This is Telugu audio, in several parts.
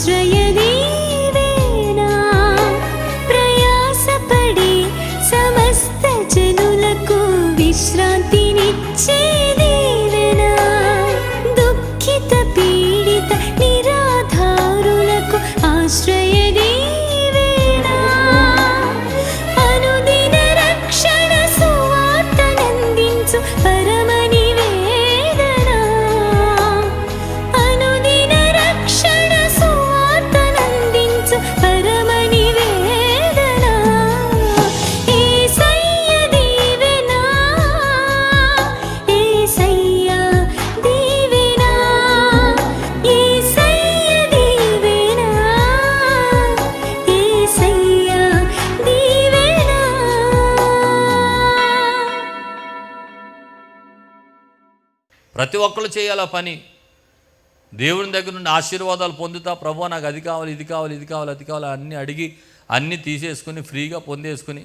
ఆశ్రయదీవేనా ప్రయాసపడి సమస్త జనులకు విశ్రాంతినిచ్చే దీవెనా దుఃఖిత పీడిత నిరాధారులకు ఆశ్రయదీవేనా అనుదిన రక్షణ సువార్తనందించు పరమ నివేదనా అనుదిన రక్షణ సువార్తనందించు పరమ నివేదనా యేసయ్య దీవెనా యేసయ్య దీవెనా యేసయ్య దీవెనా యేసయ్య దీవెనా. ప్రతి ఒక్కరు చేయాలి పని. దేవుని దగ్గర నుండి ఆశీర్వాదాలు పొందుతా, ప్రభు నాకు అది కావాలి, ఇది కావాలి, ఇది కావాలి, అది కావాలి అన్నీ అడిగి అన్నీ తీసేసుకుని ఫ్రీగా పొందేసుకుని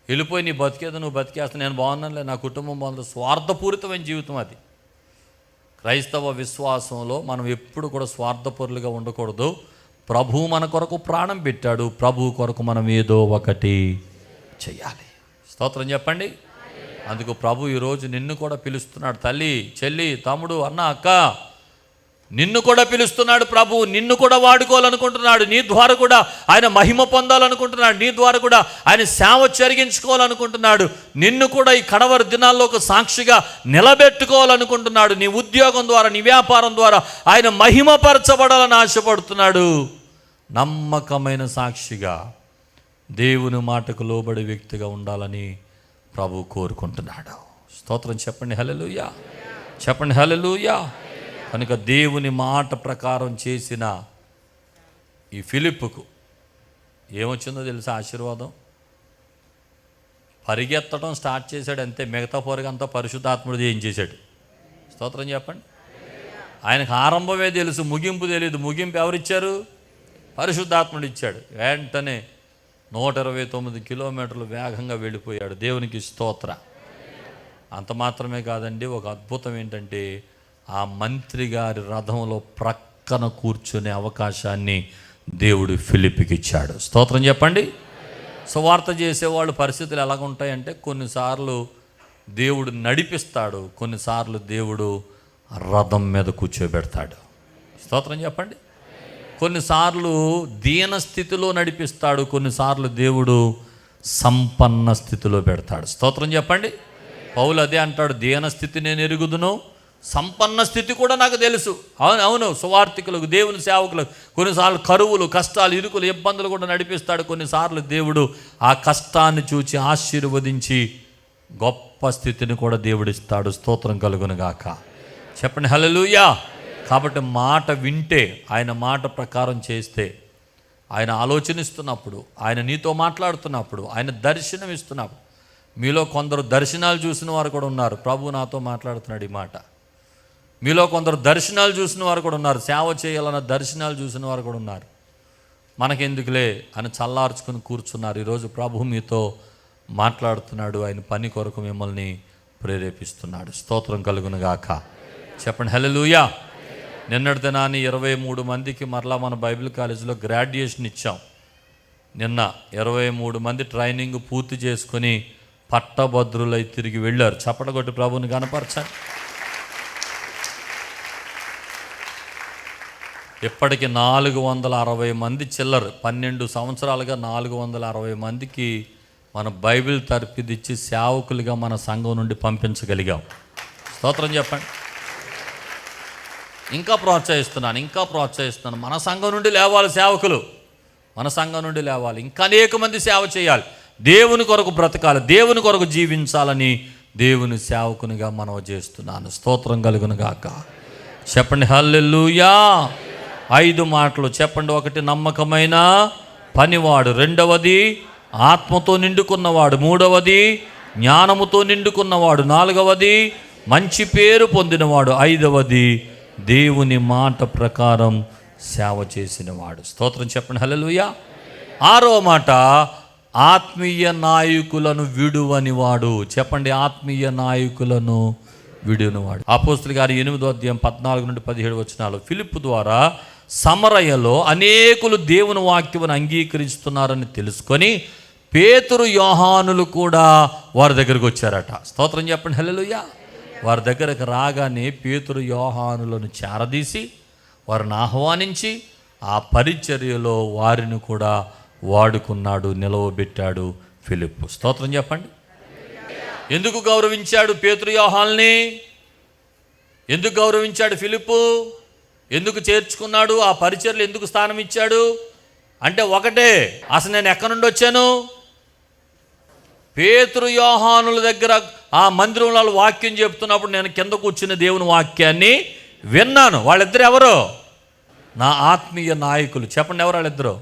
వెళ్ళిపోయి నీ బతికేదో నువ్వు బతికేస్తా, నేను బాగున్నానులే, నా కుటుంబం బాగుంది. స్వార్థపూరితమైన జీవితం అది. క్రైస్తవ విశ్వాసంలో మనం ఎప్పుడు కూడా స్వార్థపరులుగా ఉండకూడదు. ప్రభు మన కొరకు ప్రాణం పెట్టాడు, ప్రభు కొరకు మనం ఏదో ఒకటి చెయ్యాలి. స్తోత్రం చెప్పండి. అందుకు ప్రభు ఈరోజు నిన్ను కూడా పిలుస్తున్నాడు. తల్లి, చెల్లి, తమ్ముడు, అన్న, అక్క, నిన్ను కూడా పిలుస్తున్నాడు ప్రభు. నిన్ను కూడా వాడుకోవాలనుకుంటున్నాడు. నీ ద్వారా కూడా ఆయన మహిమ పొందాలనుకుంటున్నాడు. నీ ద్వారా కూడా ఆయన సేవ జరిగించుకోవాలనుకుంటున్నాడు. నిన్ను కూడా ఈ కడవరి దినాల్లో ఒక సాక్షిగా నిలబెట్టుకోవాలనుకుంటున్నాడు. నీ ఉద్యోగం ద్వారా, నీ వ్యాపారం ద్వారా ఆయన మహిమపరచబడాలని ఆశపడుతున్నాడు. నమ్మకమైన సాక్షిగా దేవుని మాటకు లోబడి వ్యక్తిగా ఉండాలని ప్రభు కోరుకుంటున్నాడు. స్తోత్రం చెప్పండి, హల్లెలూయా. చెప్పండి, హల్లెలూయా. కనుక దేవుని మాట ప్రకారం చేసిన ఈ ఫిలిప్పుకు ఏమొచ్చిందో తెలుసా? ఆశీర్వాదం. పరిగెత్తడం స్టార్ట్ చేశాడు అంతే. మిగతా పొరగంతా పరిశుద్ధాత్ముడు చేయించేశాడు. స్తోత్రం చెప్పండి. ఆయనకు ఆరంభమే తెలుసు, ముగింపు తెలియదు. ముగింపు ఎవరిచ్చారు? పరిశుద్ధాత్ముడు ఇచ్చాడు. వెంటనే 129 కిలోమీటర్లు వేగంగా వెళ్ళిపోయాడు. దేవునికి స్తోత్ర. అంత మాత్రమే కాదండి, ఒక అద్భుతం ఏంటంటే ఆ మంత్రి గారి రథంలో ప్రక్కన కూర్చునే అవకాశాన్ని దేవుడు ఫిలిప్పుకి ఇచ్చాడు. స్తోత్రం చెప్పండి. సువార్త చేసేవాళ్ళు పరిస్థితులు ఎలాగుంటాయంటే కొన్నిసార్లు దేవుడు నడిపిస్తాడు, కొన్నిసార్లు దేవుడు రథం మీద కూర్చోబెడతాడు. స్తోత్రం చెప్పండి. కొన్నిసార్లు దీన స్థితిలో నడిపిస్తాడు, కొన్నిసార్లు దేవుడు సంపన్న స్థితిలో పెడతాడు. స్తోత్రం చెప్పండి. పౌలు అదే అంటాడు, దీన స్థితి నేను ఎరుగుదును, సంపన్న స్థితి కూడా నాకు తెలుసు. అవును సువార్థికులకు, దేవుని సేవకులకు కొన్నిసార్లు కరువులు, కష్టాలు, ఇరుకులు, ఇబ్బందులు కూడా నడిపిస్తాడు. కొన్నిసార్లు దేవుడు ఆ కష్టాన్ని చూచి ఆశీర్వదించి గొప్ప స్థితిని కూడా దేవుడిస్తాడు. స్తోత్రం కలుగును గాక. చెప్పండి, హల్లెలూయా. కాబట్టి మాట వింటే, ఆయన మాట ప్రకారం చేస్తే, ఆయన ఆలోచనిస్తున్నప్పుడు, ఆయన నీతో మాట్లాడుతున్నప్పుడు, ఆయన దర్శనం ఇస్తున్నప్పుడు, మీలో కొందరు దర్శనాలు చూసిన వారు కూడా ఉన్నారు. ప్రభు నాతో మాట్లాడుతున్నాడు ఈ మాట. మీలో కొందరు దర్శనాలు చూసిన వారు కూడా ఉన్నారు. సేవ చేయాలన్న దర్శనాలు చూసిన వారు కూడా ఉన్నారు. మనకెందుకులే అని చల్లార్చుకుని కూర్చున్నారు. ఈరోజు ప్రభు మీతో మాట్లాడుతున్నాడు. ఆయన పని కొరకు మిమ్మల్ని ప్రేరేపిస్తున్నాడు. స్తోత్రం కలుగును గాక. చెప్పండి, హల్లెలూయా. నిన్నటి దినాన్ని 23 మందికి మరలా మన బైబిల్ కాలేజీలో గ్రాడ్యుయేషన్ ఇచ్చాం. నిన్న 23 మంది ట్రైనింగ్ పూర్తి చేసుకుని పట్టభద్రులై తిరిగి వెళ్ళారు. చప్పటగొట్టి ప్రభువుని కనపరచండి. ఇప్పటికి 460 మంది చిల్లరు, 12 సంవత్సరాలుగా 460 మందికి మన బైబిల్ తర్పిదిచ్చి సేవకులుగా మన సంఘం నుండి పంపించగలిగాం. స్తోత్రం చెప్పండి. ఇంకా ప్రోత్సహిస్తున్నాను. మన సంఘం నుండి లేవాలి సేవకులు, మన సంఘం నుండి లేవాలి. ఇంకా అనేక మంది సేవ చేయాలి, దేవుని కొరకు బ్రతకాలి, దేవుని కొరకు జీవించాలని దేవుని సేవకునిగా మనవి చేస్తున్నాను. స్తోత్రం కలుగును గాక. చెప్పండి, హల్లెలూయా. 5 మాటలు చెప్పండి. 1 నమ్మకమైన పనివాడు, 2వది ఆత్మతో నిండుకున్నవాడు, 3వది జ్ఞానముతో నిండుకున్నవాడు, 4వది మంచి పేరు పొందినవాడు, 5వది దేవుని మాట ప్రకారం సేవ చేసినవాడు. స్తోత్రం చెప్పండి, హల్లెలూయా. 6వ మాట ఆత్మీయ నాయకులను విడువని వాడు. చెప్పండి, ఆత్మీయ నాయకులను విడువనివాడు. అపోస్తలుల గారి 8వ అధ్యాయం 14 నుండి 17 వచనాలు. ఫిలిప్పు ద్వారా సమరయలో అనేకులు దేవుని వాక్యమును అంగీకరిస్తున్నారని తెలుసుకొని పేతురు యోహానులు కూడా వారి దగ్గరికి వచ్చారట. స్తోత్రం చెప్పండి హల్లెలూయా. వారి దగ్గరకు రాగానే పేతురు యోహానులను చేరదీసి వారిని ఆహ్వానించి ఆ పరిచర్యలో వారిని కూడా వాడుకున్నాడు, నిలవబెట్టాడు ఫిలిప్పు. స్తోత్రం చెప్పండి. ఎందుకు గౌరవించాడు పేతురు యోహానుల్ని? ఎందుకు గౌరవించాడు ఫిలిప్పు? ఎందుకు చేర్చుకున్నాడు? ఆ పరిచర్యలు ఎందుకు స్థానం ఇచ్చాడు అంటే ఒకటే, అసలు నేను ఎక్కడి నుండి వచ్చాను? పేతురు యోహానుల దగ్గర ఆ మందిరంలో వాక్యం చెప్తున్నప్పుడు నేను కింద కూర్చున్న దేవుని వాక్యాన్ని విన్నాను. వాళ్ళిద్దరు ఎవరు? నా ఆత్మీయ నాయకులు. చెప్పండి, ఎవరు వాళ్ళిద్దరు?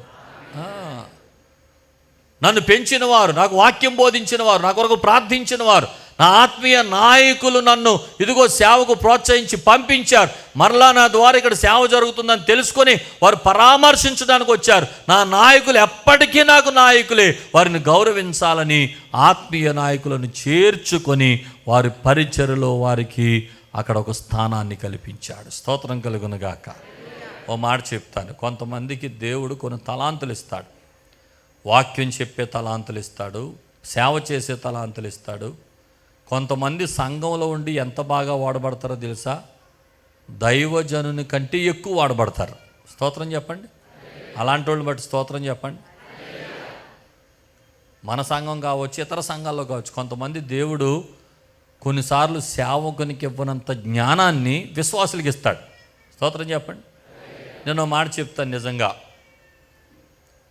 నన్ను పెంచిన వారు, నాకు వాక్యం బోధించిన వారు, నా కొరకు ప్రార్థించిన వారు, నా ఆత్మీయ నాయకులు నన్ను ఇదిగో సేవకు ప్రోత్సహించి పంపించారు. మరలా నా ద్వారా ఇక్కడ సేవ జరుగుతుందని తెలుసుకొని వారు పరామర్శించడానికి వచ్చారు. నా నాయకులు ఎప్పటికీ నాకు నాయకులే, వారిని గౌరవించాలని ఆత్మీయ నాయకులను చేర్చుకొని వారి పరిచర్యలో వారికి అక్కడ ఒక స్థానాన్ని కల్పించాడు. స్తోత్రం కలుగునుగాక. ఓ మాట చెప్తాను, కొంతమందికి దేవుడు కొన్ని తలాంతులు ఇస్తాడు. వాక్యం చెప్పే తలాంతులు ఇస్తాడు, సేవ చేసే తలాంతులు ఇస్తాడు. కొంతమంది సంఘంలో ఉండి ఎంత బాగా వాడబడతారో తెలుసా? దైవజనుని కంటే ఎక్కువ వాడబడతారు. స్తోత్రం చెప్పండి. అలాంటి వాళ్ళని బట్టి స్తోత్రం చెప్పండి. మన సంఘం కావచ్చు, ఇతర సంఘాల్లో కావచ్చు, కొంతమంది దేవుడు కొన్నిసార్లు సేవకునికి ఇవ్వనంత జ్ఞానాన్ని విశ్వాసులకు ఇస్తాడు. స్తోత్రం చెప్పండి. నేను మాట చెప్తాను, నిజంగా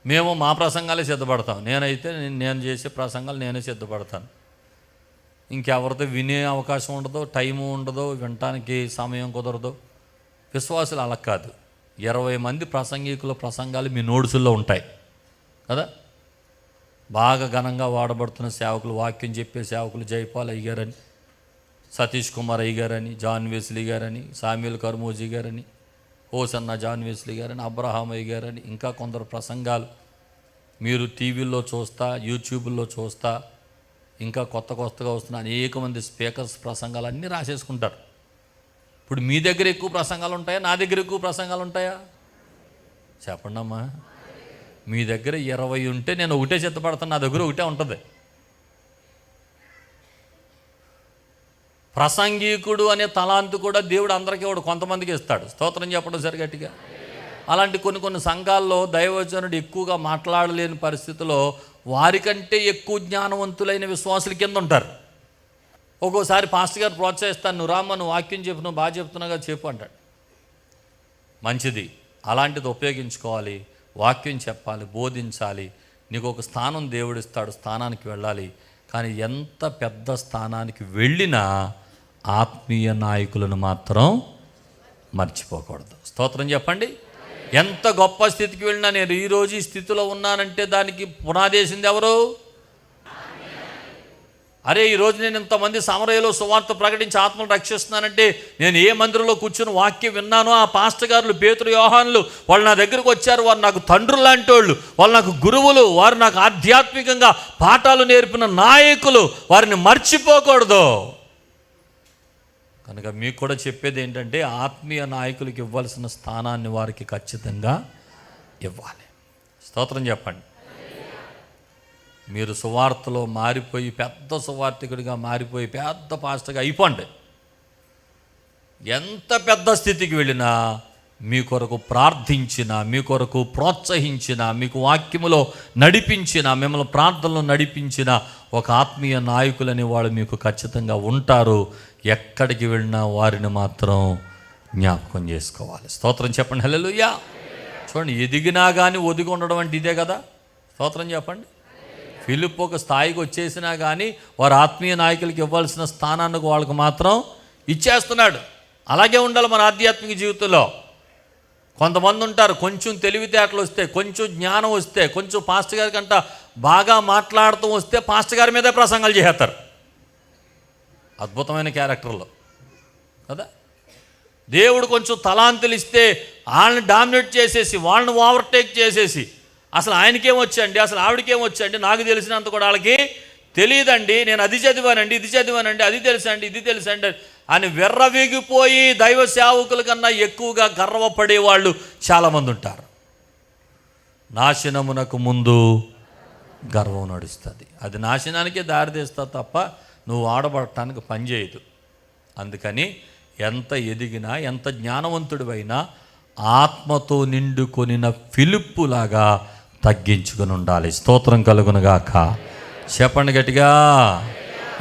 మేము మా ప్రసంగాలే సిద్ధపడతాం. నేనైతే నేను చేసే ప్రసంగాలు నేనే సిద్ధపడతాను. ఇంకెవరితో వినే అవకాశం ఉండదు, టైము ఉండదు, వినటానికి సమయం కుదరదు. విశ్వాసులు అలా కాదు. 20 మంది ప్రసంగికుల ప్రసంగాలు మీ నోట్సుల్లో ఉంటాయి కదా. బాగా ఘనంగా వాడబడుతున్న సేవకులు, వాక్యం చెప్పే సేవకులు జైపాల్ అయ్య గారని, సతీష్ కుమార్ అయ్య గారని, జాన్ వెస్లీ గారని, సామ్యూల్ కర్మోజీ గారని, హోసన్న జాన్ వెస్లీ గారని, అబ్రహాం అయ్య గారని, ఇంకా కొందరు ప్రసంగాలు మీరు టీవీల్లో చూస్తా, యూట్యూబ్లో చూస్తా, ఇంకా కొత్తగా వస్తున్న అనేక మంది స్పీకర్స్ ప్రసంగాలు అన్నీ రాసేసుకుంటారు. ఇప్పుడు మీ దగ్గర ఎక్కువ ప్రసంగాలు ఉంటాయా, నా దగ్గర ఎక్కువ ప్రసంగాలు ఉంటాయా? చెప్పండి అమ్మా. మీ దగ్గర 20 ఉంటే నేను ఒకటే సిద్ధపడతాను, నా దగ్గర ఒకటే ఉంటుంది. ప్రసంగికుడు అనే తలాంతు కూడా దేవుడు అందరికీ ఇవ్వడు, కొంతమందికి ఇస్తాడు. స్తోత్రం చెప్పడం సరి గట్టిగా. అలాంటి కొన్ని సంఘాల్లో దైవజనుడు ఎక్కువగా మాట్లాడలేని పరిస్థితిలో వారికంటే ఎక్కువ జ్ఞానవంతులైన విశ్వాసుల కింద ఉంటారు. ఒక్కోసారి పాస్టర్ గారు ప్రోత్సహిస్తాను, నువ్వు రామ్మ, నువ్వు వాక్యం చెప్పు, నువ్వు బాగా చెప్తున్నాగా చెప్పు అంటాడు. మంచిది, అలాంటిది ఉపయోగించుకోవాలి. వాక్యం చెప్పాలి, బోధించాలి. నీకు ఒక స్థానం దేవుడిస్తాడు, స్థానానికి వెళ్ళాలి. కానీ ఎంత పెద్ద స్థానానికి వెళ్ళినా ఆత్మీయ నాయకులను మాత్రం మర్చిపోకూడదు. స్తోత్రం చెప్పండి. ఎంత గొప్ప స్థితికి వెళ్ళినా నేను ఈరోజు ఈ స్థితిలో ఉన్నానంటే దానికి పునాదేసింది ఎవరు? అరే, ఈరోజు నేను ఇంతమంది సమరయలో సువార్త ప్రకటించి ఆత్మను రక్షిస్తున్నానంటే నేను ఏ మందిరంలో కూర్చొని వాక్యం విన్నానో ఆ పాస్టర్ గారులు, పేతురు యోహానులు, వాళ్ళు నా దగ్గరకు వచ్చారు. వారు నాకు తండ్రులు లాంటి వాళ్ళు, వాళ్ళు నాకు గురువులు, వారు నాకు ఆధ్యాత్మికంగా పాఠాలు నేర్పిన నాయకులు. వారిని మర్చిపోకూడదు. కనుక మీకు కూడా చెప్పేది ఏంటంటే ఆత్మీయ నాయకులకు ఇవ్వాల్సిన స్థానాన్ని వారికి ఖచ్చితంగా ఇవ్వాలి. స్తోత్రం చెప్పండి. మీరు సువార్తలో మారిపోయి పెద్ద సువార్తికుడిగా మారిపోయి పెద్ద పాస్టర్గా అయిపోండి. ఎంత పెద్ద స్థితికి వెళ్ళినా మీ కొరకు ప్రార్థించిన, మీ కొరకు ప్రోత్సహించిన, మీకు వాక్యములో నడిపించిన, మిమ్మల్ని ప్రార్థనలో నడిపించిన ఒక ఆత్మీయ నాయకులని వాళ్ళు మీకు ఖచ్చితంగా ఉంటారు. ఎక్కడికి వెళ్ళినా వారిని మాత్రం జ్ఞాపకం చేసుకోవాలి. స్తోత్రం చెప్పండి. హల్లెలూయా. చూడండి, ఎదిగినా కానీ ఒదిగి ఉండడం అంటే ఇదే కదా. స్తోత్రం చెప్పండి. ఫిలిప్పు ఒక స్థాయికి వచ్చేసినా కానీ వారు ఆత్మీయ నాయకులకి ఇవ్వాల్సిన స్థానానికి వాళ్ళకు మాత్రం ఇచ్చేస్తున్నాడు. అలాగే ఉండాలి మన ఆధ్యాత్మిక జీవితంలో. కొంతమంది ఉంటారు, కొంచెం తెలివితేటలు వస్తే, కొంచెం జ్ఞానం వస్తే, కొంచెం పాస్టర్ గారి కంట బాగా మాట్లాడుతూ వస్తే పాస్టర్ గారి మీదే ప్రసంగాలు చేస్తారు. అద్భుతమైన క్యారెక్టర్లు కదా. దేవుడు కొంచెం తలాంతులు ఇస్తే వాళ్ళని డామినేట్ చేసేసి, వాళ్ళని ఓవర్టేక్ చేసేసి, అసలు ఆయనకేం వచ్చండి, అసలు ఆవిడకేం వచ్చండి, నాకు తెలిసినంత కూడా వాళ్ళకి తెలియదండి, నేను అది చదివానండి, ఇది చదివానండి, అది తెలుసండి, ఇది తెలుసండి. అని వెర్రవీగిపోయి దైవ సేవకుల కన్నా ఎక్కువగా గర్వపడే వాళ్ళు చాలామంది ఉంటారు. నాశనమునకు ముందు గర్వం నడుస్తుంది. అది నాశనానికే దారితీస్తా తప్ప నువ్వు ఆడబడటానికి పనిచేయదు. అందుకని ఎంత ఎదిగినా ఎంత జ్ఞానవంతుడివైనా ఆత్మతో నిండుకొనిన ఫిలిప్పులాగా తగ్గించుకొని ఉండాలి. స్తోత్రం కలుగునుగాక. చెప్పండి గట్టిగా,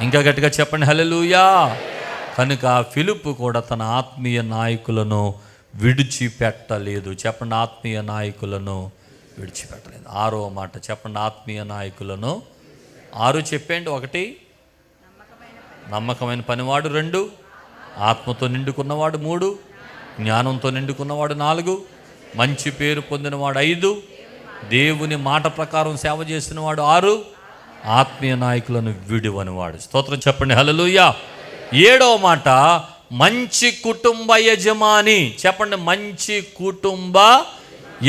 ఇంకా గట్టిగా చెప్పండి హల్లెలూయా. కనుక ఫిలిప్పు కూడా తన ఆత్మీయ నాయకులను విడిచిపెట్టలేదు. చెప్పండి, ఆత్మీయ నాయకులను విడిచిపెట్టలేదు. 6వ మాట చెప్పండి, ఆత్మీయ నాయకులను. 6 చెప్పండి. 1 నమ్మకమైన పనివాడు, 2 ఆత్మతో నిండుకున్నవాడు, 3 జ్ఞానంతో నిండుకున్నవాడు, 4 మంచి పేరు పొందినవాడు, 5 దేవుని మాట ప్రకారం సేవ చేసినవాడు, 6 ఆత్మీయ నాయకులను విడివనివాడు. స్తోత్రం చెప్పండి హల్లెలూయా. 7వ మాట మంచి కుటుంబ యజమాని. చెప్పండి, మంచి కుటుంబ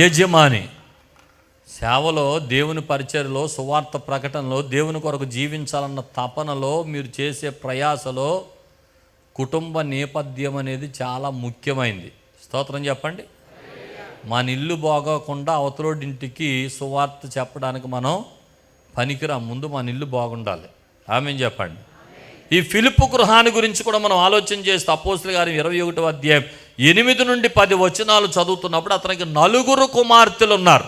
యజమాని. సేవలో, దేవుని పరిచర్యలో, సువార్త ప్రకటనలో, దేవుని కొరకు జీవించాలన్న తపనలో, మీరు చేసే ప్రయాసలో కుటుంబ నేపథ్యం అనేది చాలా ముఖ్యమైనది. స్తోత్రం చెప్పండి. మన ఇల్లు బాగోకుండా అవతలోడింటికి సువార్త చెప్పడానికి మనం పనికిరాం. ముందు మన ఇల్లు బాగుండాలి. ఆమేన్ చెప్పండి. ఈ ఫిలిప్పు గృహాన్ని గురించి కూడా మనం ఆలోచన చేస్తే అపోస్తలుల కార్యం 21వ అధ్యాయం 8 నుండి 10 వచనాలు చదువుతున్నప్పుడు అతనికి 4 కుమార్తెలు ఉన్నారు.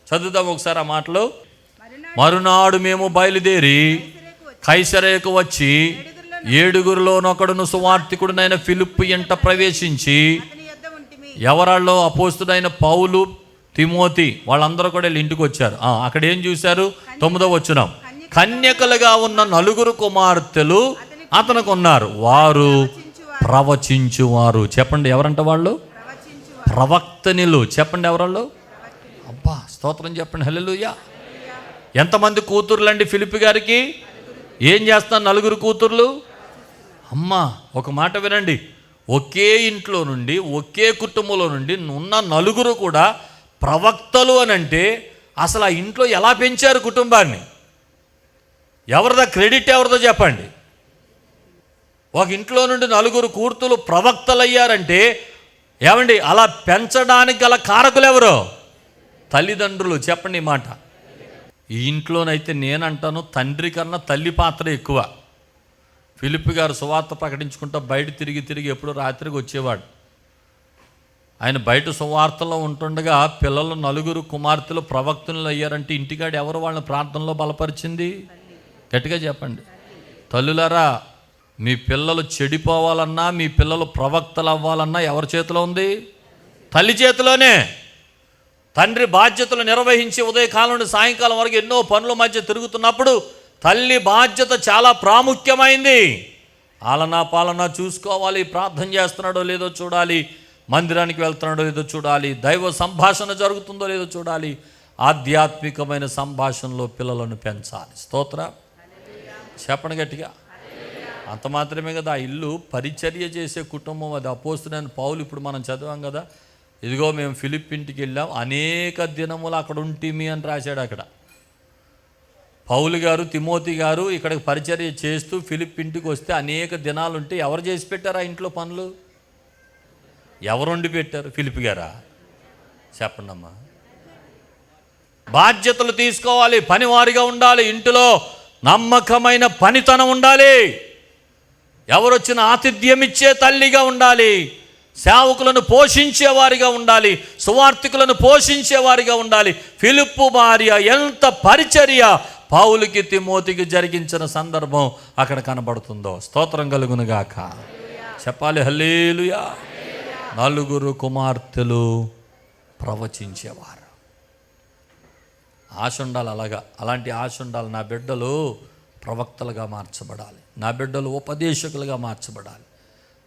చదువుదాం ఒకసారి ఆ మాటలు. మరునాడు మేము బయలుదేరి కైసరేకు వచ్చి 7గురిలోనొకడును సువార్తికుడునైన ఫిలిప్పు ఎంట ప్రవేశించి, ఎవరాల్లో అపోస్తుడైన పౌలు, తిమోతి వాళ్ళందరూ కూడా వీళ్ళ ఇంటికి వచ్చారు. అక్కడ ఏం చూశారు? 9వ వచనం. కన్యకలుగా ఉన్న 4 కుమార్తెలు అతనికి ఉన్నారు. వారు ప్రవచించువారు. చెప్పండి, ఎవరంట వాళ్ళు? ప్రవక్తనిలు. చెప్పండి, ఎవరాళ్ళు? అబ్బా, స్తోత్రం చెప్పండి హల్లెలూయా. ఎంతమంది కూతుర్లండి ఫిలిప్పు గారికి? ఏం చేస్తున్నారు 4 కూతుర్లు? అమ్మా, ఒక మాట వినండి. ఒకే ఇంట్లో నుండి, ఒకే కుటుంబంలో నుండి ఉన్న 4 కూడా ప్రవక్తలు అని అంటే అసలు ఆ ఇంట్లో ఎలా పెంచారు కుటుంబాన్ని? ఎవరిదా క్రెడిట్? ఎవరిదో చెప్పండి. ఒక ఇంట్లో నుండి 4 కూతుర్లు ప్రవక్తలు అయ్యారంటే ఏమండి, అలా పెంచడానికి గల కారకులు ఎవరు? తల్లిదండ్రులు. చెప్పండి ఈ మాట. ఈ ఇంట్లోనైతే నేనంటాను తండ్రి కన్నా తల్లి పాత్ర ఎక్కువ. ఫిలిప్పు గారు సువార్త ప్రకటించుకుంటూ బయట తిరిగి ఎప్పుడో రాత్రికి వచ్చేవాడు. ఆయన బయట సువార్తలో ఉంటుండగా పిల్లలు 4 కుమార్తెలు ప్రవక్తలు అయ్యారంటే ఇంటికాడ ఎవరు వాళ్ళని ప్రార్థనలో బలపరిచింది? గట్టిగా చెప్పండి. తల్లులారా, మీ పిల్లలు చెడిపోవాలన్నా, మీ పిల్లలు ప్రవక్తలు అవ్వాలన్నా ఎవరి చేతిలో ఉంది? తల్లి చేతిలోనే. తండ్రి బాధ్యతలు నిర్వహించి ఉదయకాలం నుండి సాయంకాలం వరకు ఎన్నో పనుల మధ్య తిరుగుతున్నప్పుడు తల్లి బాధ్యత చాలా ప్రాముఖ్యమైంది. ఆలనా పాలనా చూసుకోవాలి. ప్రార్థన చేస్తున్నాడో లేదో చూడాలి. మందిరానికి వెళ్తున్నాడో లేదో చూడాలి. దైవ సంభాషణ జరుగుతుందో లేదో చూడాలి. ఆధ్యాత్మికమైన సంభాషణలో పిల్లలను పెంచాలి. స్తోత్ర చెప్పండి గట్టిగా. అంత మాత్రమే కదా, ఆ ఇల్లు పరిచర్య చేసే కుటుంబం అది. అపోస్తలుడైన పౌలు ఇప్పుడు మనం చదివాం కదా, ఇదిగో మేము ఫిలిప్ ఇంటికి వెళ్ళాం, అనేక దినములు అక్కడ ఉంటిమి అని రాశాడు. అక్కడ పౌలు గారు, తిమోతి గారు ఇక్కడికి పరిచర్య చేస్తూ ఫిలిప్ ఇంటికి వస్తే అనేక దినాలు ఉంటే ఎవరు చేసి పెట్టారు ఆ ఇంట్లో పనులు? ఎవరు వండి పెట్టారు? ఫిలిప్ గారా? చెప్పండి అమ్మా. బాధ్యతలు తీసుకోవాలి, పనివారిగా ఉండాలి, ఇంటిలో నమ్మకమైన పనితనం ఉండాలి, ఎవరొచ్చిన ఆతిథ్యం ఇచ్చే తల్లిగా ఉండాలి, సేవకులను పోషించేవారిగా ఉండాలి, సువార్థికులను పోషించేవారిగా ఉండాలి. ఫిలిప్పు భార్య ఎంత పరిచర్య పౌలుకి, తిమోతికి జరిగించిన సందర్భం అక్కడ కనబడుతుందో. స్తోత్రం కలుగునుగాక. చెప్పాలి హల్లెలూయా. 4 కుమార్తెలు ప్రవచించేవారు. ఆశ ఉండాలి. అలాంటి ఆశ ఉండాలి. నా బిడ్డలు ప్రవక్తలుగా మార్చబడాలి, నా బిడ్డలు ఉపదేశకులుగా మార్చబడాలి,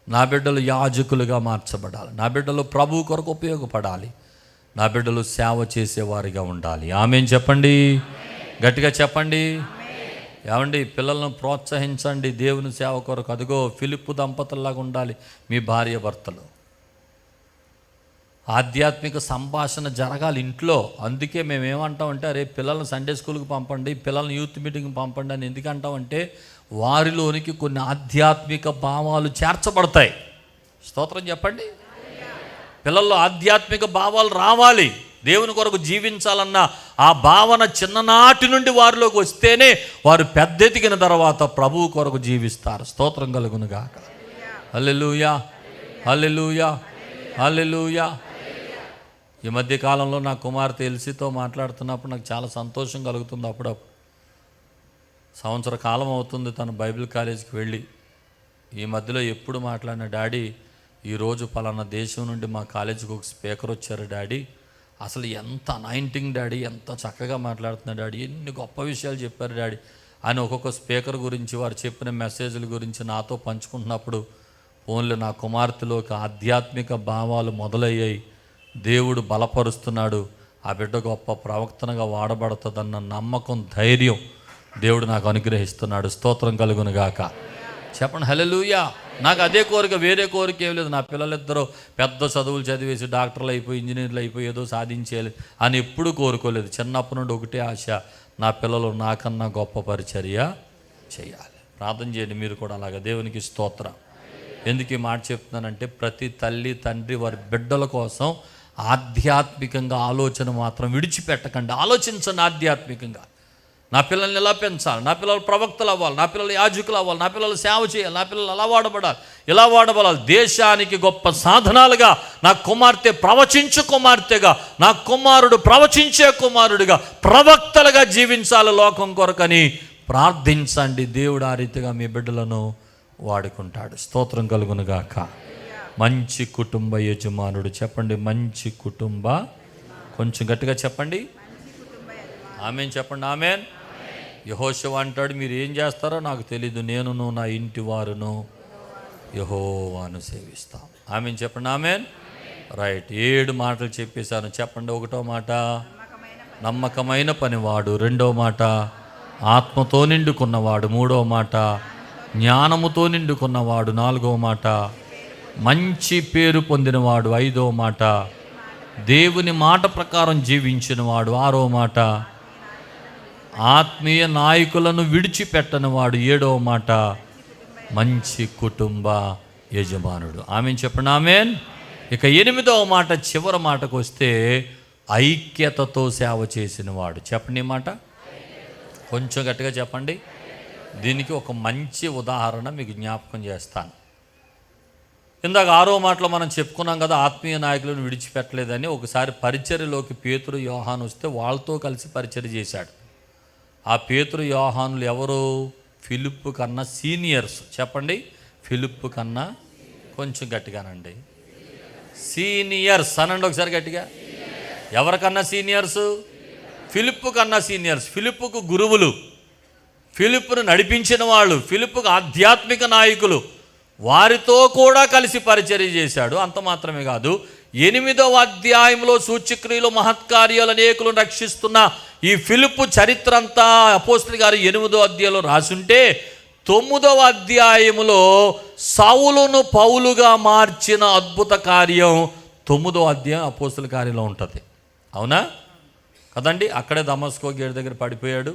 నా బిడ్డలు యాజకులుగా మార్చబడాలి, నా బిడ్డలు ప్రభు కొరకు ఉపయోగపడాలి, నా బిడ్డలు సేవ చేసేవారిగా ఉండాలి. ఆమేన్ చెప్పండి, గట్టిగా చెప్పండి. ఏమండి, పిల్లలను ప్రోత్సహించండి దేవుని సేవ కొరకు. అదిగో ఫిలిప్పు దంపతుల్లాగా ఉండాలి మీ భార్య భర్తలు. ఆధ్యాత్మిక సంభాషణ జరగాలి ఇంట్లో. అందుకే మేము ఏమంటామంటే, అరే పిల్లల్ని సండే స్కూల్కి పంపండి, పిల్లల్ని యూత్ మీటింగ్కి పంపండి అని ఎందుకు అంటామంటే, వారిలోనికి కొన్ని ఆధ్యాత్మిక భావాలు చేర్చబడతాయి. స్తోత్రం చెప్పండి. పిల్లల్లో ఆధ్యాత్మిక భావాలు రావాలి. దేవుని కొరకు జీవించాలన్న ఆ భావన చిన్ననాటి నుండి వారిలోకి వస్తేనే వారు పెద్ద ఎదిగిన తర్వాత ప్రభువు కొరకు జీవిస్తారు. స్తోత్రం కలుగును గాక. హల్లెలూయా, హల్లెలూయా, హల్లెలూయా. ఈ మధ్య కాలంలో నా కుమార్తె ఎల్సీతో మాట్లాడుతున్నప్పుడు నాకు చాలా సంతోషం కలుగుతుంది. అప్పుడప్పుడు సంవత్సర కాలం అవుతుంది తను బైబిల్ కాలేజీకి వెళ్ళి. ఈ మధ్యలో ఎప్పుడు మాట్లాడిన, డాడీ ఈరోజు పలానా దేశం నుండి మా కాలేజీకి ఒక స్పీకర్ వచ్చారు డాడీ, అసలు ఎంత అనాయింటింగ్ డాడీ, ఎంత చక్కగా మాట్లాడుతున్నారు డాడీ, ఎన్ని గొప్ప విషయాలు చెప్పారు డాడీ అని ఒక్కొక్క స్పీకర్ గురించి వారు చెప్పిన మెసేజ్ల గురించి నాతో పంచుకుంటున్నప్పుడు ఓన్లీ నా కుమార్తెలోకి ఆధ్యాత్మిక భావాలు మొదలయ్యాయి. దేవుడు బలపరుస్తున్నాడు, ఆ బిడ్డ గొప్ప ప్రవక్తనగా వాడబడుతుందన్న నమ్మకం, ధైర్యం దేవుడు నాకు అనుగ్రహిస్తున్నాడు. స్తోత్రం కలుగును గాక. చెప్పండి హల్లెలూయా. నాకు అదే కోరిక, వేరే కోరిక ఏం లేదు. నా పిల్లలిద్దరూ పెద్ద చదువులు చదివేసి డాక్టర్లు అయిపోయి ఇంజనీర్లు అయిపోయి ఏదో సాధించేయాలి అని ఎప్పుడూ కోరుకోలేదు. చిన్నప్పటి నుండి ఒకటే ఆశ, నా పిల్లలు నాకన్నా గొప్ప పరిచర్య చేయాలి. ప్రార్థన చేయండి మీరు కూడా అలాగా. దేవునికి స్తోత్రం. ఎందుకు ఈ మాట చెప్తున్నానంటే ప్రతి తల్లి తండ్రి వారి బిడ్డల కోసం ఆధ్యాత్మికంగా ఆలోచన మాత్రం విడిచిపెట్టకండి. ఆలోచించండి ఆధ్యాత్మికంగా. నా పిల్లల్ని ఎలా పెంచాలి, నా పిల్లలు ప్రవక్తలు అవ్వాలి, నా పిల్లలు యాజకులు అవ్వాలి, నా పిల్లలు సేవ చేయాలి, నా పిల్లలు అలా వాడబడాలి, ఇలా వాడబడాలి. దేశానికి గొప్ప సాధనాలుగా నా కుమార్తె ప్రవచించు కుమార్తెగా, నా కుమారుడు ప్రవచించే కుమారుడిగా, ప్రవక్తలుగా జీవించాలి లోకం కొరకని ప్రార్థించండి. దేవుడు ఆ రీతిగా మీ బిడ్డలను వాడుకుంటాడు. స్తోత్రం కలుగును గాక. మంచి కుటుంబ యజమానుడు. చెప్పండి మంచి కుటుంబ, కొంచెం గట్టిగా చెప్పండి ఆమేన్. చెప్పండి ఆమేన్. యెహోషువ అంటాడు, మీరు ఏం చేస్తారో నాకు తెలీదు, నేనును నా ఇంటి వారును యెహోవాను సేవిస్తాం. ఆమేన్. చెప్పండి ఆమేన్. రైట్, 7 మాటలు చెప్పేశాను. చెప్పండి. 1వ మాట నమ్మకమైన పనివాడు, 2వ మాట ఆత్మతో నిండుకున్నవాడు, 3వ మాట జ్ఞానముతో నిండుకున్నవాడు, 4వ మాట మంచి పేరు పొందినవాడు, 5వ మాట దేవుని మాట ప్రకారం జీవించినవాడు, 6వ మాట ఆత్మీయ నాయకులను విడిచిపెట్టనివాడు, 7వ మాట మంచి కుటుంబ యజమానుడు. ఆమేన్. చెప్పండి ఆమేన్. ఇక 8వ మాట చివరి మాటకు వస్తే ఐక్యతతో సేవ చేసినవాడు. చెప్పండి ఈ మాట కొంచెం గట్టిగా చెప్పండి. దీనికి ఒక మంచి ఉదాహరణ మీకు జ్ఞాపకం చేస్తాను. ఇందాక 6వ మాటలో మనం చెప్పుకున్నాం కదా, ఆత్మీయ నాయకులను విడిచిపెట్టలేదని. ఒకసారి పరిచర్యలోకి పేతురు యోహాను వస్తే వాళ్ళతో కలిసి పరిచర్య చేశాడు. ఆ పేతురు యోహానులు ఎవరు? ఫిలిప్పు కన్నా సీనియర్స్. చెప్పండి ఫిలిప్పు కన్నా, కొంచెం గట్టిగానండి, సీనియర్స్ అనండి ఒకసారి గట్టిగా. ఎవరికన్నా సీనియర్స్? ఫిలిప్పు కన్నా సీనియర్స్. ఫిలిప్పుకు గురువులు, ఫిలిప్పును నడిపించిన వాళ్ళు, ఫిలిప్పుకు ఆధ్యాత్మిక నాయకులు. వారితో కూడా కలిసి పరిచర్య చేశాడు. అంత మాత్రమే కాదు, 8వ అధ్యాయంలో సూచక్రియలు మహత్కార్యాలు అనేకులను రక్షిస్తున్న ఈ ఫిలిప్పు చరిత్ర అంతా అపోస్తలుల గారు 8వ అధ్యాయంలో రాసుంటే 9వ అధ్యాయములో సౌలును పౌలుగా మార్చిన అద్భుత కార్యం 9వ అధ్యాయం అపోస్తలుల కార్యంలో ఉంటుంది. అవునా కదండి? అక్కడే దమస్కో గేటు దగ్గర పడిపోయాడు.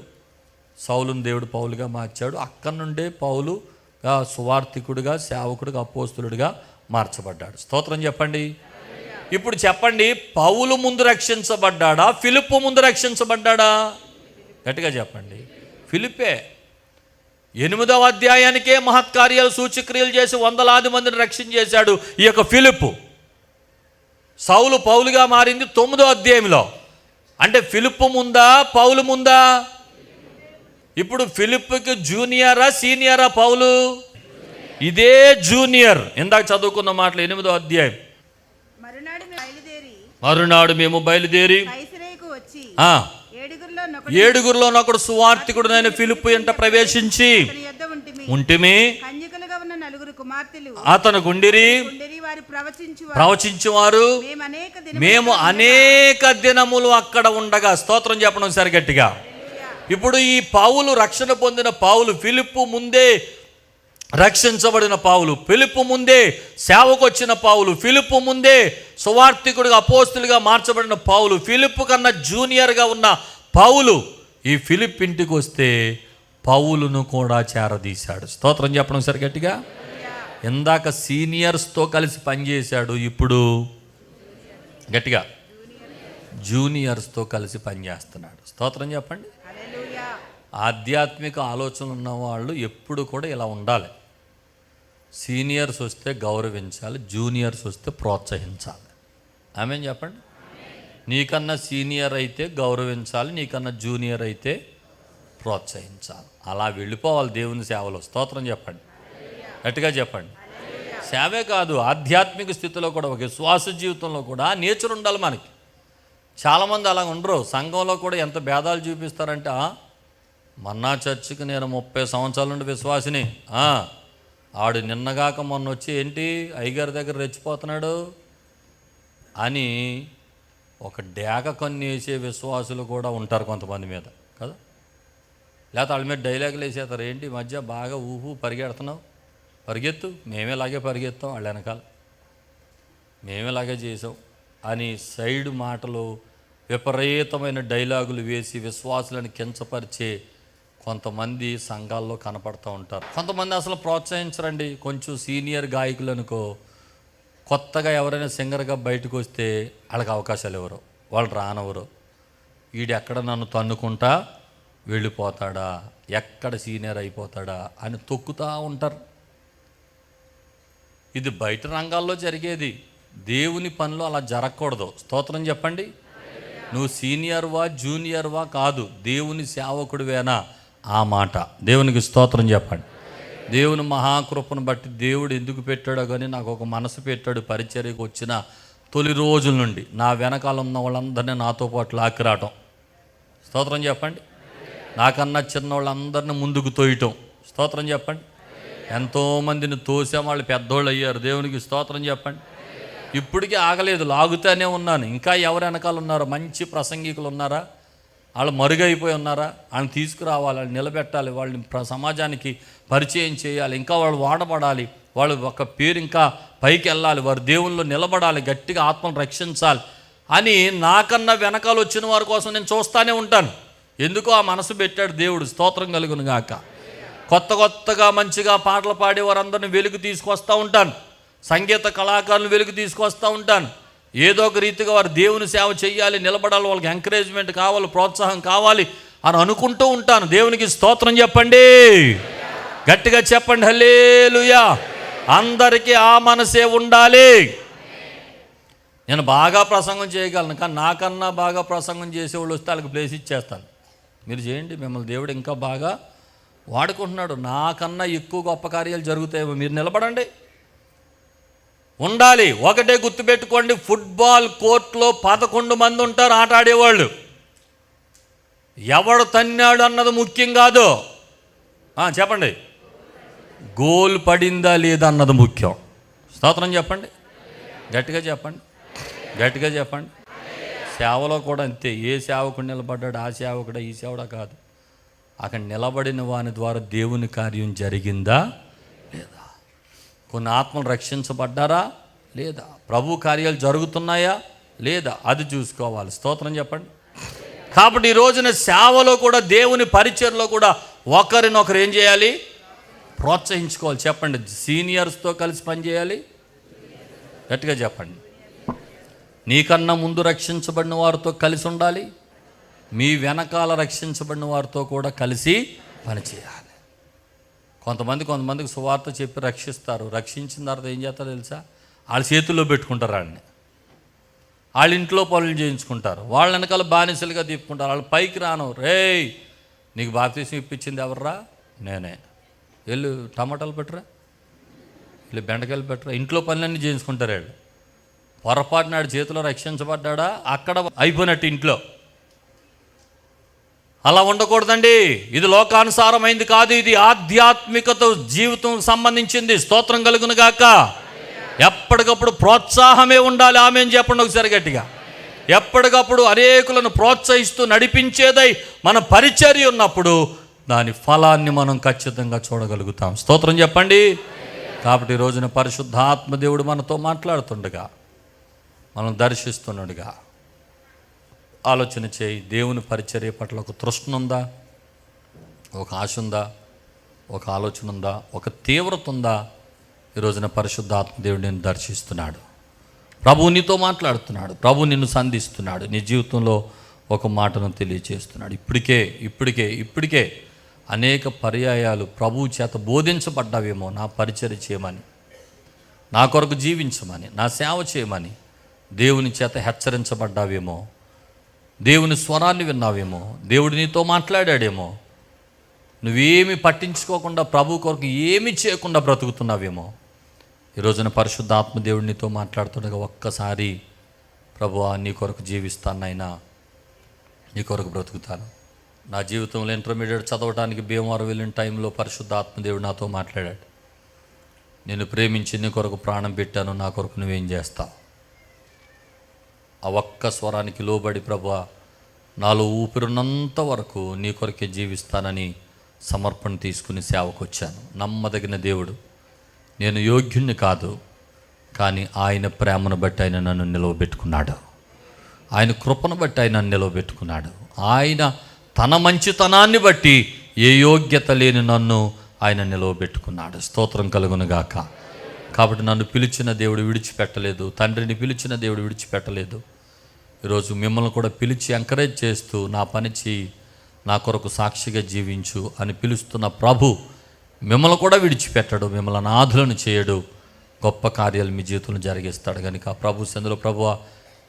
సౌలును దేవుడు పౌలుగా మార్చాడు. అక్కడి నుండే పౌలుగా సువార్థికుడిగా, సేవకుడిగా, అపోస్తలుడిగా మార్చబడ్డాడు. స్తోత్రం చెప్పండి. ఇప్పుడు చెప్పండి, పౌలు ముందు రక్షించబడ్డాడా, ఫిలిప్పు ముందు రక్షించబడ్డాడా? గట్టిగా చెప్పండి. ఫిలిప్పే. 8వ అధ్యాయానికే మహత్కార్యాలు సూచక్రియలు చేసి వందలాది మందిని రక్షించేశాడు ఈ యొక్క ఫిలిప్పు. సౌలు పౌలుగా మారింది 9వ అధ్యాయంలో. అంటే ఫిలిప్పు ముందా, పౌలు ముందా? ఇప్పుడు ఫిలిప్పుకి జూనియరా, సీనియరా పౌలు? ఇదే జూనియర్. ఇందాక చదువుకున్న మాటలు 8వ అధ్యాయం. మరునాడు మేము బయలుదేరి ఏడుగురిలోనొకడు సువార్థికుడునైన ఫిలిప్పు ఎంట ప్రవేశించి ఉంటిమి. అతను గుండిరి ప్రవచించువారు. మేము అనేక దినములు అక్కడ ఉండగా. స్తోత్రం చెప్పడం ఒకసారి గట్టిగా. ఇప్పుడు ఈ పౌలు, రక్షణ పొందిన పౌలు, ఫిలిప్పు ముందే రక్షించబడిన పౌలు, ఫిలిప్పు ముందే సేవకు వచ్చిన పౌలు, ఫిలిప్పు ముందే సువార్థికుడిగా, అపోస్తులుగా మార్చబడిన పౌలు, ఫిలిప్పు కన్నా జూనియర్గా ఉన్న పౌలు ఈ ఫిలిప్ ఇంటికి వస్తే పౌలును కూడా చేరదీశాడు. స్తోత్రం చెప్పడం సరి గట్టిగా. ఇందాక సీనియర్స్తో కలిసి పనిచేశాడు, ఇప్పుడు గట్టిగా జూనియర్స్తో కలిసి పనిచేస్తున్నాడు. స్తోత్రం చెప్పండి. ఆధ్యాత్మిక ఆలోచనలు ఉన్నవాళ్ళు ఎప్పుడు కూడా ఇలా ఉండాలి. సీనియర్స్ వస్తే గౌరవించాలి, జూనియర్స్ వస్తే ప్రోత్సహించాలి. ఆమేన్ చెప్పండి. నీకన్నా సీనియర్ అయితే గౌరవించాలి, నీకన్నా జూనియర్ అయితే ప్రోత్సహించాలి. అలా వెళ్ళిపోవాలి దేవుని సేవలో. స్తోత్రం చెప్పండి, గట్టిగా చెప్పండి. సేవే కాదు, ఆధ్యాత్మిక స్థితిలో కూడా, ఒక విశ్వాస జీవితంలో కూడా నేచర్ ఉండాలి మనకి. చాలామంది అలా ఉండరు. సంఘంలో కూడా ఎంత భేదాలు చూపిస్తారంటే, మన్నా చర్చికి నేను 30 సంవత్సరాల నుండి విశ్వాసిని, ఆడు నిన్నగాక మొన్న వచ్చి ఏంటి అయ్యగారి దగ్గర రెచ్చిపోతున్నాడు అని ఒక డేగ కన్ను వేసే విశ్వాసులు కూడా ఉంటారు కొంతమంది మీద కదా. లేకపోతే వాళ్ళ మీద డైలాగులు వేసేస్తారు, ఏంటి ఈ మధ్య బాగా ఊహు పరిగెడుతున్నావు, పరిగెత్తు, మేమేలాగే పరిగెత్తాం, వాళ్ళ వెనకాల మేమేలాగే చేసాం అని సైడ్ మాటలు, విపరీతమైన డైలాగులు వేసి విశ్వాసులను కించపరిచే కొంతమంది సంఘాల్లో కనపడుతూ ఉంటారు. కొంతమంది అసలు ప్రోత్సహించరండి. కొంచెం సీనియర్ గాయకులు అనుకో, కొత్తగా ఎవరైనా సింగర్గా బయటకు వస్తే వాళ్ళకి అవకాశాలు ఎవరు, వాళ్ళు రానవరు, వీడు ఎక్కడ నన్ను తన్నుకుంటా వెళ్ళిపోతాడా, ఎక్కడ సీనియర్ అయిపోతాడా అని తొక్కుతూ ఉంటారు. ఇది బయట రంగాల్లో జరిగేది, దేవుని పనిలో అలా జరగకూడదు. స్తోత్రం చెప్పండి. నువ్వు సీనియర్వా జూనియర్వా కాదు, దేవుని సేవకుడివేనా ఆ మాట. దేవునికి స్తోత్రం చెప్పండి. దేవుని మహాకృపను బట్టి దేవుడు ఎందుకు పెట్టాడో కానీ నాకు ఒక మనసు పెట్టాడు. పరిచర్యకు వచ్చిన తొలి రోజుల నుండి నా వెనకాల ఉన్న వాళ్ళందరినీ నాతో పాటు లాక్కి రావటం. స్తోత్రం చెప్పండి. నాకన్నా చిన్న వాళ్ళందరినీ ముందుకు తోయటం. స్తోత్రం చెప్పండి. ఎంతోమందిని తోసే వాళ్ళు పెద్దోళ్ళు అయ్యారు. దేవునికి స్తోత్రం చెప్పండి. ఇప్పటికీ ఆగలేదు, లాగుతూనే ఉన్నాను. ఇంకా ఎవరు వెనకాల ఉన్నారో, మంచి ప్రసంగికులు ఉన్నారా, వాళ్ళు మరుగైపోయి ఉన్నారా, వాళ్ళని తీసుకురావాలి, వాళ్ళని నిలబెట్టాలి, వాళ్ళని సమాజానికి పరిచయం చేయాలి, ఇంకా వాళ్ళు వాడబడాలి, వాళ్ళు ఒక పేరు ఇంకా పైకి వెళ్ళాలి, వారు దేవుల్లో నిలబడాలి, గట్టిగా ఆత్మను రక్షించాలి అని నాకన్నా వెనకాల వచ్చిన వారి కోసం నేను చూస్తూనే ఉంటాను. ఎందుకో ఆ మనసు పెట్టాడు దేవుడు. స్తోత్రం కలుగును గాక. కొత్తగా మంచిగా పాటలు పాడే వారందరినీ వెలుగు తీసుకొస్తూ ఉంటాను. సంగీత కళాకారులు వెలుగు తీసుకొస్తూ ఉంటాను. ఏదో ఒక రీతిగా వారు దేవుని సేవ చేయాలి, నిలబడాలి, వాళ్ళకి ఎంకరేజ్మెంట్ కావాలి, ప్రోత్సాహం కావాలి అని అనుకుంటూ ఉంటాను. దేవునికి స్తోత్రం చెప్పండి, గట్టిగా చెప్పండి హల్లెలూయా. అందరికీ ఆ మనసే ఉండాలి. నేను బాగా ప్రసంగం చేయగలను, కానీ నాకన్నా బాగా ప్రసంగం చేసేవాళ్ళు వస్తే వాళ్ళకి ప్లేస్ ఇచ్చేస్తాను. మీరు చేయండి, మిమ్మల్ని దేవుడు ఇంకా బాగా వాడుకుంటున్నాడు. నాకన్నా ఎక్కువ గొప్ప కార్యాలు జరుగుతాయేమో, మీరు నిలబడండి, ఉండాలి. ఒకటే గుర్తుపెట్టుకోండి, ఫుట్బాల్ కోర్టులో 11 మంది ఉంటారు ఆట ఆడేవాళ్ళు. ఎవడు తన్నాడు అన్నది ముఖ్యం కాదు. చెప్పండి, గోల్ పడిందా లేదా అన్నది ముఖ్యం. స్తోత్రం చెప్పండి, గట్టిగా చెప్పండి, గట్టిగా చెప్పండి. సేవలో కూడా అంతే. ఏ సేవకుడు నిలబడ్డాడు, ఆ సేవకుడా ఈ సేవడా కాదు, అక్కడ నిలబడిన వాని ద్వారా దేవుని కార్యం జరిగిందా లేదా, కొన్ని ఆత్మలు రక్షించబడ్డారా లేదా, ప్రభు కార్యాలు జరుగుతున్నాయా లేదా, అది చూసుకోవాలి. స్తోత్రం చెప్పండి. కాబట్టి ఈ రోజున సేవలో కూడా, దేవుని పరిచర్లో కూడా ఒకరినొకరు ఏం చేయాలి, ప్రోత్సహించుకోవాలి. చెప్పండి, సీనియర్స్తో కలిసి పనిచేయాలి, గట్టిగా చెప్పండి. నీకన్నా ముందు రక్షించబడిన వారితో కలిసి ఉండాలి, మీ వెనకాల రక్షించబడిన వారితో కూడా కలిసి పనిచేయాలి. కొంతమందికి సువార్త చెప్పి రక్షిస్తారు, రక్షించిన తర్వాత ఏం చేస్తారో తెలుసా, వాళ్ళ చేతుల్లో పెట్టుకుంటారు, వాళ్ళని వాళ్ళ ఇంట్లో పనులు చేయించుకుంటారు, వాళ్ళ వెనకాల బానిసలుగా తిప్పుకుంటారు. వాళ్ళు పైకి రాను, రేయ్ నీకు బాప్తీసం ఇప్పించింది ఎవర్రా, నేనే, వెళ్ళు టమాటాలు పెట్టరా, వీళ్ళు బెండకాయలు పెట్టరా, ఇంట్లో పనులన్నీ చేయించుకుంటారు వాళ్ళు. పొరపాటున వాడి చేతిలో రక్షించబడ్డా అక్కడ అయిపోయినట్టు ఇంట్లో. అలా ఉండకూడదండి. ఇది లోకానుసారమైంది కాదు, ఇది ఆధ్యాత్మికత జీవితం సంబంధించింది. స్తోత్రం కలుగును గాక. ఎప్పటికప్పుడు ప్రోత్సాహమే ఉండాలి. ఆమేన్ చెప్పండి ఒకసారి గట్టిగా. ఎప్పటికప్పుడు అనేకులను ప్రోత్సహిస్తూ నడిపించేదై మన పరిచర్య ఉన్నప్పుడు దాని ఫలాన్ని మనం ఖచ్చితంగా చూడగలుగుతాం. స్తోత్రం చెప్పండి. కాబట్టి ఈ రోజున పరిశుద్ధాత్మ దేవుడు మనతో మాట్లాడుతుండగా, మనం దర్శిస్తుండగా ఆలోచన చేయి. దేవుని పరిచర్య పట్ల ఒక తృష్ణ ఉందా? ఒక ఆశ ఉందా? ఒక ఆలోచన ఉందా? ఒక తీవ్రత ఉందా? ఈ రోజున పరిశుద్ధాత్మ దేవుడు నిన్ను దర్శిస్తున్నాడు. ప్రభువు నీతో మాట్లాడుతున్నాడు. ప్రభువు నిన్ను సంధిస్తున్నాడు. నీ జీవితంలో ఒక మాటను తెలియచేస్తున్నాడు. ఇప్పటికే అనేక పర్యాయాలు ప్రభువు చేత బోధించబడ్డావేమో, నా పరిచర్య చేయమని, నా కొరకు జీవించమని, నా సేవ చేయమని దేవుని చేత హెచ్చరించబడ్డావేమో, దేవుని స్వరాన్ని విన్నావేమో, దేవుడు నీతో మాట్లాడాడేమో, నువ్వేమి పట్టించుకోకుండా ప్రభు కొరకు ఏమి చేయకుండా బ్రతుకుతున్నావేమో. ఈ రోజున పరిశుద్ధాత్మ దేవుడు నీతో మాట్లాడుతుండగా ఒక్కసారి ప్రభువా నీ కొరకు జీవిస్తానైనా, నీ కొరకు బ్రతుకుతాను. నా జీవితంలో ఇంటర్మీడియట్ చదవడానికి భీమవరం వెళ్ళిన టైంలో పరిశుద్ధాత్మ దేవుడు నాతో మాట్లాడాడు. నేను ప్రేమించి నీ కొరకు ప్రాణం పెట్టాను, నా కొరకు నువ్వేం చేస్తావు? ఆ ఒక్క స్వరానికి లోబడి ప్రభువా నాలో ఊపిరినంత వరకు నీ కొరకే జీవిస్తానని సమర్పణ తీసుకుని సేవకు వచ్చాను. నమ్మదగిన దేవుడు. నేను యోగ్యుణ్ణి కాదు, కానీ ఆయన ప్రేమను బట్టి ఆయన నన్ను నిలవబెట్టుకున్నాడు. ఆయన కృపను బట్టి ఆయన నన్ను నిలవబెట్టుకున్నాడు. ఆయన తన మంచితనాన్ని బట్టి ఏ యోగ్యత లేని నన్ను ఆయన నిలవబెట్టుకున్నాడు. స్తోత్రం కలుగునుగాక. కాబట్టి నన్ను పిలిచిన దేవుడు విడిచిపెట్టలేదు, తండ్రిని పిలిచిన దేవుడు విడిచిపెట్టలేదు. ఈరోజు మిమ్మల్ని కూడా పిలిచి ఎంకరేజ్ చేస్తూ నా పని చేయి, నా కొరకు సాక్షిగా జీవించు అని పిలుస్తున్న ప్రభు మిమ్మల్ని కూడా విడిచిపెట్టడు, మిమ్మల్ని అనాథులను చేయడు, గొప్ప కార్యాలు మీ జీవితంలో జరిగిస్తాడు. కనుక ప్రభు సందులో ప్రభువా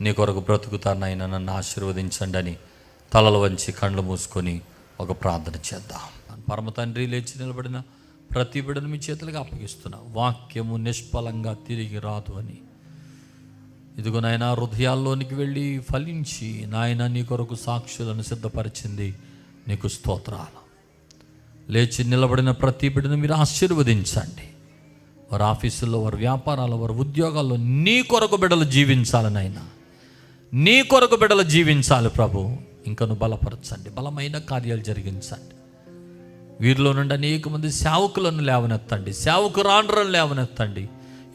నీ కొరకు బ్రతుకుతానైనా నన్ను ఆశీర్వదించండి అని తలలు వంచి కళ్ళు మూసుకొని ఒక ప్రార్థన చేద్దాం. పరమ తండ్రి, లేచి నిలబడిన ప్రతి బిడ్డను మీ చేతులుగా అప్పగిస్తున్నా. వాక్యము నిష్ఫలంగా తిరిగి రాదు అని. ఇదిగో నాయన హృదయాల్లోనికి వెళ్ళి ఫలించి నాయన నీ కొరకు సాక్షులను సిద్ధపరిచింది. నీకు స్తోత్రాలు. లేచి నిలబడిన ప్రతి బిడ్డను మీరు ఆశీర్వదించండి. వారి ఆఫీసుల్లో, వారి వ్యాపారాల్లో, వారి ఉద్యోగాల్లో నీ కొరకు బిడ్డలు జీవించాలనైనా, నీ కొరకు బిడ్డలు జీవించాలి ప్రభు. ఇంకను బలపరచండి, బలమైన కార్యాలు జరిగించండి. వీరిలో నుండి అనేక మంది సేవకులను లేవనెత్తండి, సేవకురాండ్రలను లేవనెత్తండి.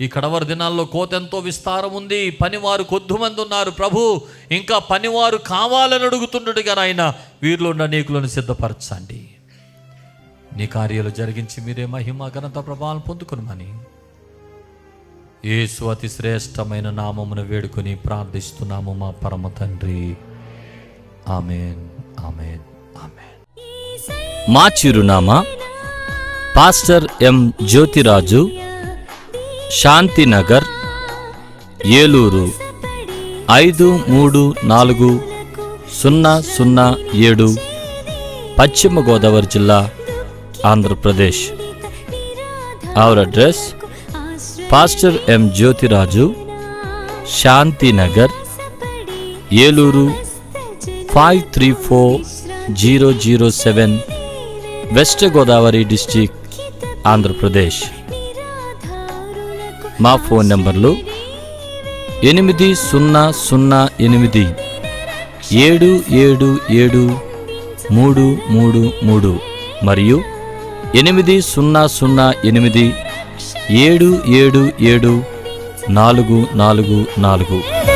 ఈ కడవరి దినాల్లో కోత ఎంతో విస్తారం ఉంది, పనివారు కొద్దిమంది ఉన్నారు ప్రభు. ఇంకా పనివారు కావాలని అడుగుతుండగా ఆయన వీరిలో ఉన్న అనేకులను సిద్ధపరచండి. నీ కార్యాలు జరిగించి మీరే మహిమ ఘనత ప్రభావం పొందుకునమని యేసు అతి శ్రేష్టమైన నామమును వేడుకొని ప్రార్థిస్తున్నాము మా పరమ తండ్రి. ఆమేన్, ఆమేన్, ఆమేన్. మా చిరునామా పాస్టర్ ఎం జ్యోతిరాజు, శాంతినగర్, ఏలూరు 534007, పశ్చిమ గోదావరి జిల్లా, Andhra Pradesh. Our address pastor M Jyothiraju, Shantinagar, Eluru 534007, west Godavari district, Andhra Pradesh. మా ఫోన్ నంబర్లు 8007773333 మరియు 800877774444.